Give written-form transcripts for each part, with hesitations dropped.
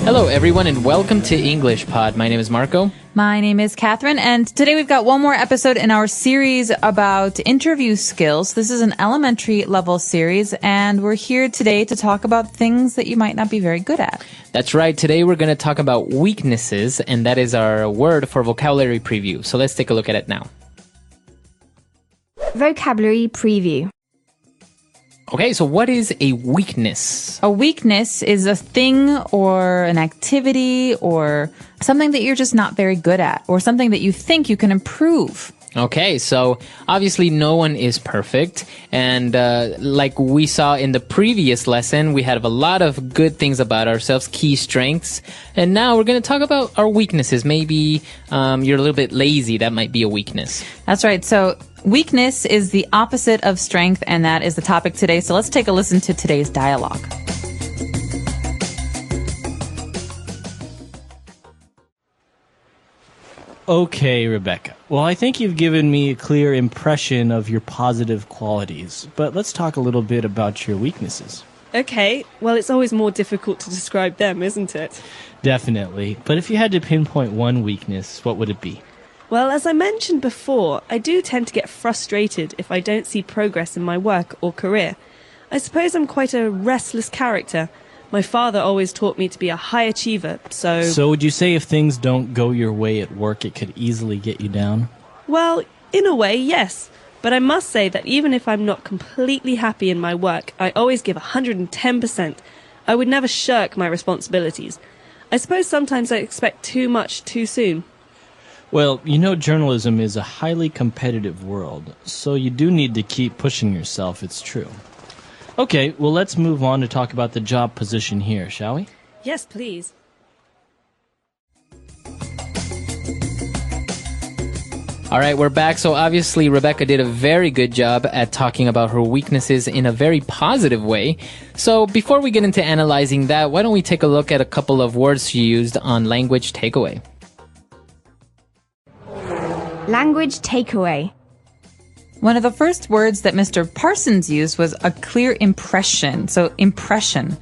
Hello, everyone, and welcome to English Pod. My name is Marco. My name is Catherine, and today we've got one more episode in our series about interview skills. This is an elementary level series, and we're here today to talk about things that you might not be very good at. That's right. Today we're going to talk about weaknesses, and that is our word for vocabulary preview. So let's take a look at it now. Vocabulary preview. Okay, so what is a weakness? A weakness is a thing or an activity or something that you're just not very good at or something that you think you can improve. Okay, so obviously no one is perfect, and like we saw in the previous lesson, we have a lot of good things about ourselves, key strengths, and now we're going to talk about our weaknesses. Maybe you're a little bit lazy. That might be a weakness. That's right. So weakness is the opposite of strength, and that is the topic today. So let's take a listen to today's dialogue. Okay, Rebecca. Well, I think you've given me a clear impression of your positive qualities, but let's talk a little bit about your weaknesses. Okay, well, it's always more difficult to describe them, isn't it? Definitely. But if you had to pinpoint one weakness, what would it be? Well, as I mentioned before, I do tend to get frustrated if I don't see progress in my work or career. I suppose I'm quite a restless character. My father always taught me to be a high achiever, so... So would you say if things don't go your way at work, it could easily get you down? Well, in a way, yes. But I must say that even if I'm not completely happy in my work, I always give 110%. I would never shirk my responsibilities. I suppose sometimes I expect too much too soon. Well, you know journalism is a highly competitive world, so you do need to keep pushing yourself, it's true. Okay, well, let's move on to talk about the job position here, shall we? Yes, please. All right, we're back. So obviously, Rebecca did a very good job at talking about her weaknesses in a very positive way. So before we get into analyzing that, why don't we take a look at a couple of words she used on language takeaway? Language takeaway. One of the first words that Mr. Parsons used was a clear impression. So impression.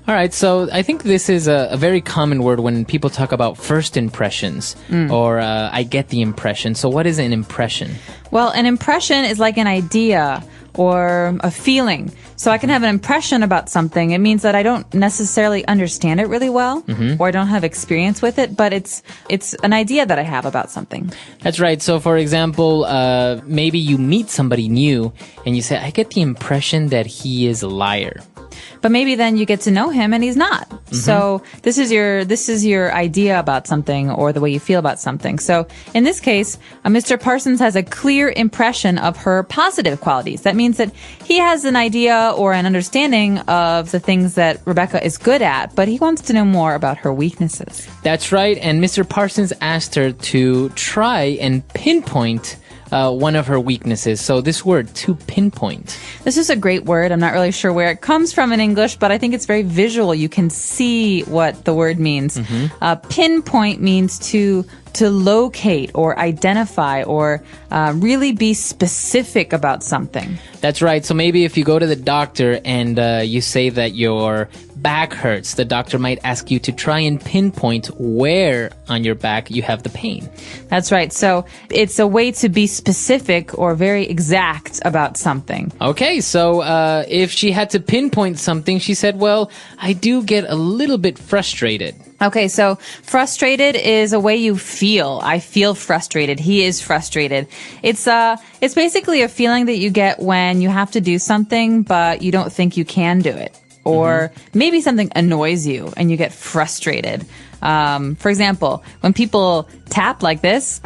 All right, so I think this is a very common word when people talk about first impressions or I get the impression. So what is an impression? Well, an impression is like an idea or a feeling. So I can have an impression about something. It means that I don't necessarily understand it really well or I don't have experience with it, but it's an idea that I have about something. That's right. So for example, maybe you meet somebody new and you say, I get the impression that he is a liar. But maybe then you get to know him and he's not. So this is your idea about something or the way you feel about something. So in this case, Mr. Parsons has a clear impression of her positive qualities. That means that he has an idea or an understanding of the things that Rebecca is good at, but he wants to know more about her weaknesses. That's right. And Mr. Parsons asked her to try and pinpoint one of her weaknesses. So this word, to pinpoint. This is a great word. I'm not really sure where it comes from in English, but I think it's very visual. You can see what the word means. Pinpoint means to locate or identify or really be specific about something. That's right. So maybe if you go to the doctor and you say that your back hurts, the doctor might ask you to try and pinpoint where on your back you have the pain. That's right. So it's a way to be specific or very exact about something. Okay, so if she had to pinpoint something, she said, well, I do get a little bit frustrated. Okay, so frustrated is a way you feel. I feel frustrated. He is frustrated. It's basically a feeling that you get when you have to do something, but you don't think you can do it. Or maybe something annoys you and you get frustrated. For example, when people tap like this,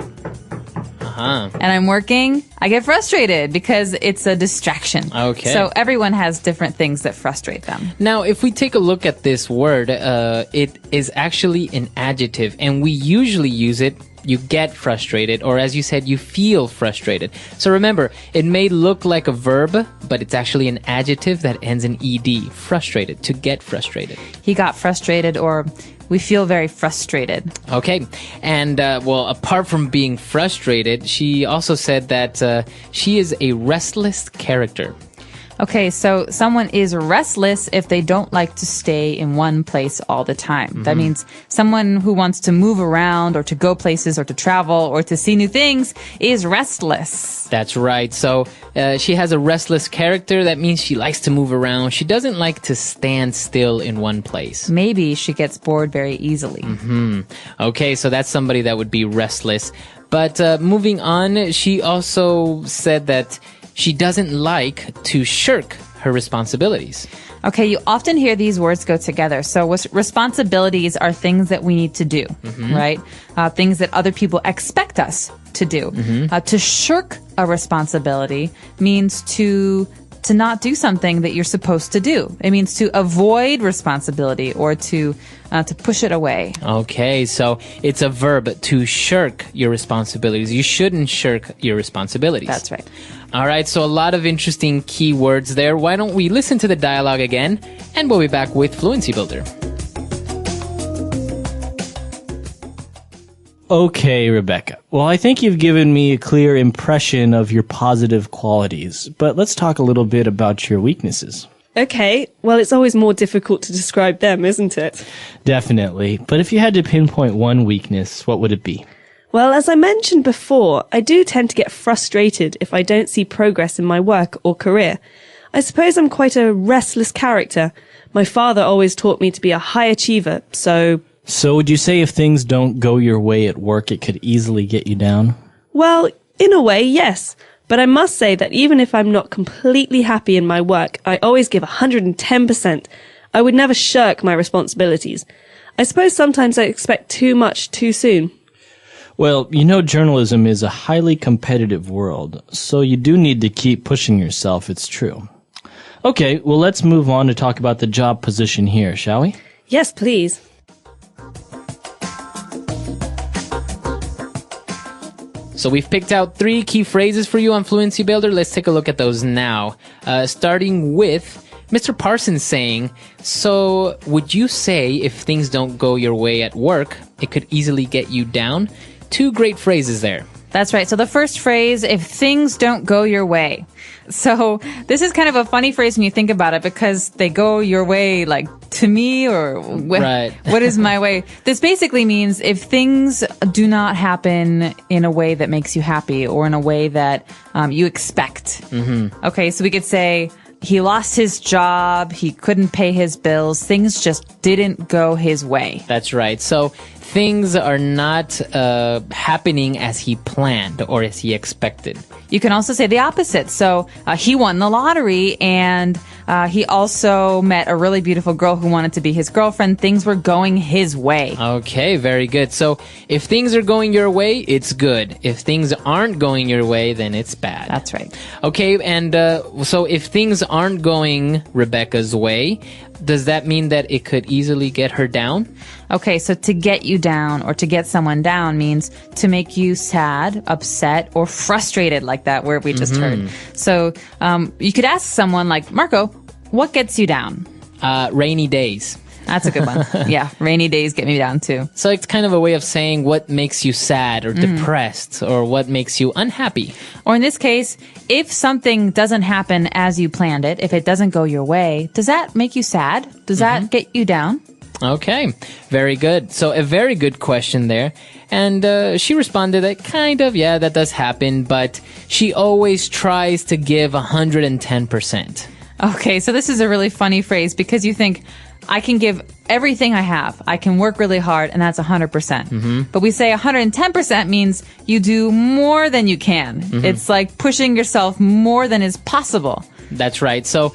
and I'm working, I get frustrated because it's a distraction. Okay. So everyone has different things that frustrate them. Now, if we take a look at this word, it is actually an adjective, and we usually use it, you get frustrated, or as you said, you feel frustrated. So remember, it may look like a verb, but it's actually an adjective that ends in ed, frustrated, to get frustrated. He got frustrated, or we feel very frustrated. Okay. And, well, apart from being frustrated, she also said that she is a restless character. Okay, so someone is restless if they don't like to stay in one place all the time. That means someone who wants to move around or to go places or to travel or to see new things is restless. That's right. So she has a restless character. That means she likes to move around. She doesn't like to stand still in one place. Maybe she gets bored very easily. Okay, so that's somebody that would be restless. But moving on, she also said that she doesn't like to shirk her responsibilities. Okay, you often hear these words go together. So responsibilities are things that we need to do, right? Things that other people expect us to do. To shirk a responsibility means to not do something that you're supposed to do. It means to avoid responsibility or to push it away. Okay, so it's a verb, to shirk your responsibilities. You shouldn't shirk your responsibilities. That's right. All right, so a lot of interesting key words there. Why don't we listen to the dialogue again, and we'll be back with Fluency Builder. Okay, Rebecca. Well, I think you've given me a clear impression of your positive qualities, but let's talk a little bit about your weaknesses. Okay, well, it's always more difficult to describe them, isn't it? Definitely. But if you had to pinpoint one weakness, what would it be? Well, as I mentioned before, I do tend to get frustrated if I don't see progress in my work or career. I suppose I'm quite a restless character. My father always taught me to be a high achiever, so... So would you say if things don't go your way at work, it could easily get you down? Well, in a way, yes. But I must say that even if I'm not completely happy in my work, I always give 110%. I would never shirk my responsibilities. I suppose sometimes I expect too much too soon. Well, you know, journalism is a highly competitive world, so you do need to keep pushing yourself, it's true. Okay, well, let's move on to talk about the job position here, shall we? Yes, please. So we've picked out 3 key phrases for you on Fluency Builder. Let's take a look at those now. Starting with Mr. Parsons saying, so would you say if things don't go your way at work, it could easily get you down? 2 great phrases there. That's right. So the first phrase, if things don't go your way. So this is kind of a funny phrase when you think about it because they go your way like to me or Right. What is my way? This basically means if things do not happen in a way that makes you happy or in a way that you expect. Okay, so we could say he lost his job, he couldn't pay his bills, things just didn't go his way. That's right. So things are not happening as he planned or as he expected. You can also say the opposite. So he won the lottery and he also met a really beautiful girl who wanted to be his girlfriend. Things were going his way. Okay, very good. So if things are going your way, it's good. If things aren't going your way, then it's bad. That's right. Okay, and so if things aren't going Rebecca's way, does that mean that it could easily get her down? Okay, so to get you down or to get someone down means to make you sad, upset, or frustrated, like that word we just heard. So you could ask someone like, Marco, what gets you down? Rainy days. That's a good one. Yeah, rainy days get me down too. So it's kind of a way of saying what makes you sad or depressed or what makes you unhappy. Or in this case, if something doesn't happen as you planned it, if it doesn't go your way, does that make you sad? Does that get you down? Okay, very good. So a very good question there. And she responded that kind of, yeah, that does happen, but she always tries to give 110%. Okay, so this is a really funny phrase because you think, I can give everything I have. I can work really hard, and that's 100%. But we say 110% means you do more than you can. It's like pushing yourself more than is possible. That's right. So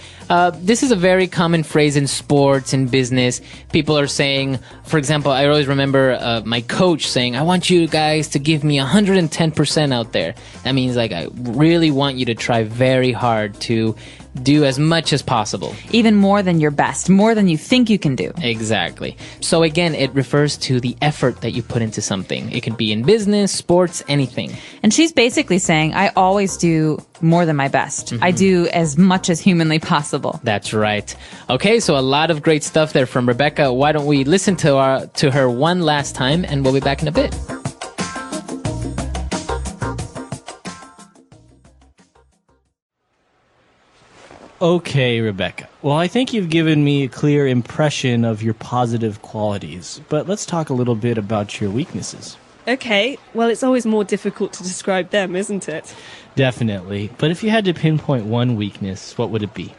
this is a very common phrase in sports and business. People are saying, for example, I always remember my coach saying, I want you guys to give me 110% out there. That means like I really want you to try very hard to do as much as possible. Even more than your best, more than you think you can do. Exactly. So again, it refers to the effort that you put into something. It could be in business, sports, anything. And she's basically saying, I always do more than my best. I do as much as humanly possible. That's right. Okay, so a lot of great stuff there from Rebecca. Why don't we listen to her one last time, and we'll be back in a bit. Okay, Rebecca. Well, I think you've given me a clear impression of your positive qualities, but let's talk a little bit about your weaknesses. Okay, well, it's always more difficult to describe them, isn't it? Definitely. But if you had to pinpoint one weakness, what would it be?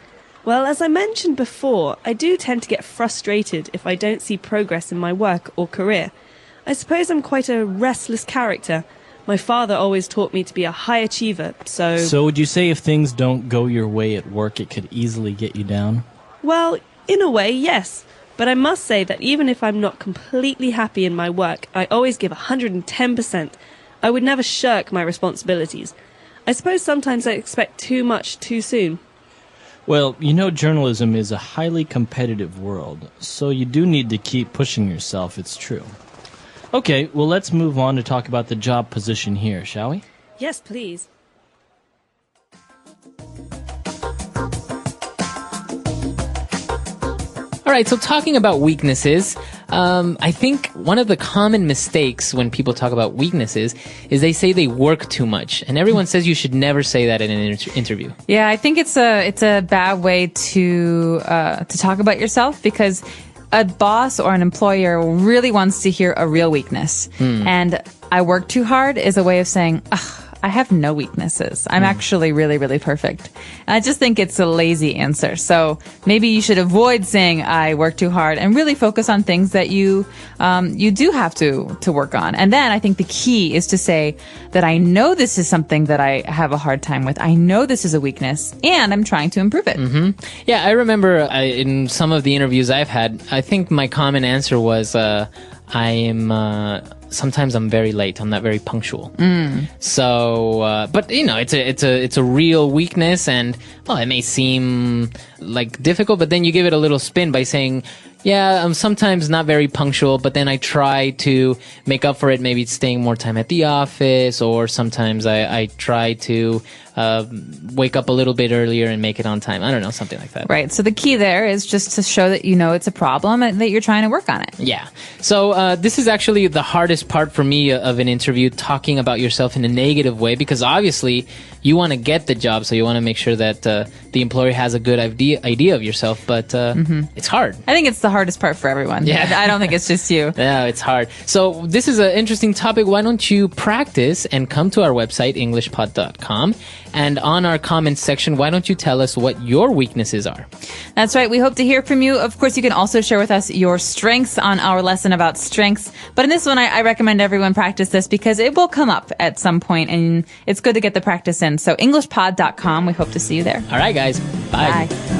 Well, as I mentioned before, I do tend to get frustrated if I don't see progress in my work or career. I suppose I'm quite a restless character. My father always taught me to be a high achiever, So would you say if things don't go your way at work, it could easily get you down? Well, in a way, yes. But I must say that even if I'm not completely happy in my work, I always give 110%. I would never shirk my responsibilities. I suppose sometimes I expect too much too soon. Well, you know journalism is a highly competitive world, so you do need to keep pushing yourself, it's true. Okay, well, let's move on to talk about the job position here, shall we? Yes, please. All right, so talking about weaknesses, I think one of the common mistakes when people talk about weaknesses is they say they work too much, and everyone says you should never say that in an interview. Yeah, I think it's a bad way to talk about yourself, because a boss or an employer really wants to hear a real weakness. And I work too hard is a way of saying, ugh, I have no weaknesses. I'm actually really, really perfect. And I just think it's a lazy answer. So maybe you should avoid saying I work too hard and really focus on things that you do have to work on. And then I think the key is to say that I know this is something that I have a hard time with. I know this is a weakness and I'm trying to improve it. Yeah, I remember in some of the interviews I've had, I think my common answer was, sometimes I'm very late. I'm not very punctual. So, but you know, it's a real weakness, and well, it may seem like difficult, but then you give it a little spin by saying, yeah, I'm sometimes not very punctual, but then I try to make up for it, maybe staying more time at the office, or sometimes I try to wake up a little bit earlier and make it on time. I don't know, something like that. Right. So the key there is just to show that you know it's a problem and that you're trying to work on it. Yeah. So this is actually the hardest part for me of an interview, talking about yourself in a negative way, because obviously you want to get the job, so you want to make sure that the employer has a good idea of yourself, but it's hard. I think it's the hardest part for everyone. Yeah. I don't think it's just you. Yeah, it's hard. So this is an interesting topic. Why don't you practice and come to our website, englishpod.com, and on our comments section, why don't you tell us what your weaknesses are? That's right. We hope to hear from you. Of course, you can also share with us your strengths on our lesson about strengths. But in this one, I recommend everyone practice this because it will come up at some point, and it's good to get the practice in. So englishpod.com. We hope to see you there. All right, guys. Bye. Bye.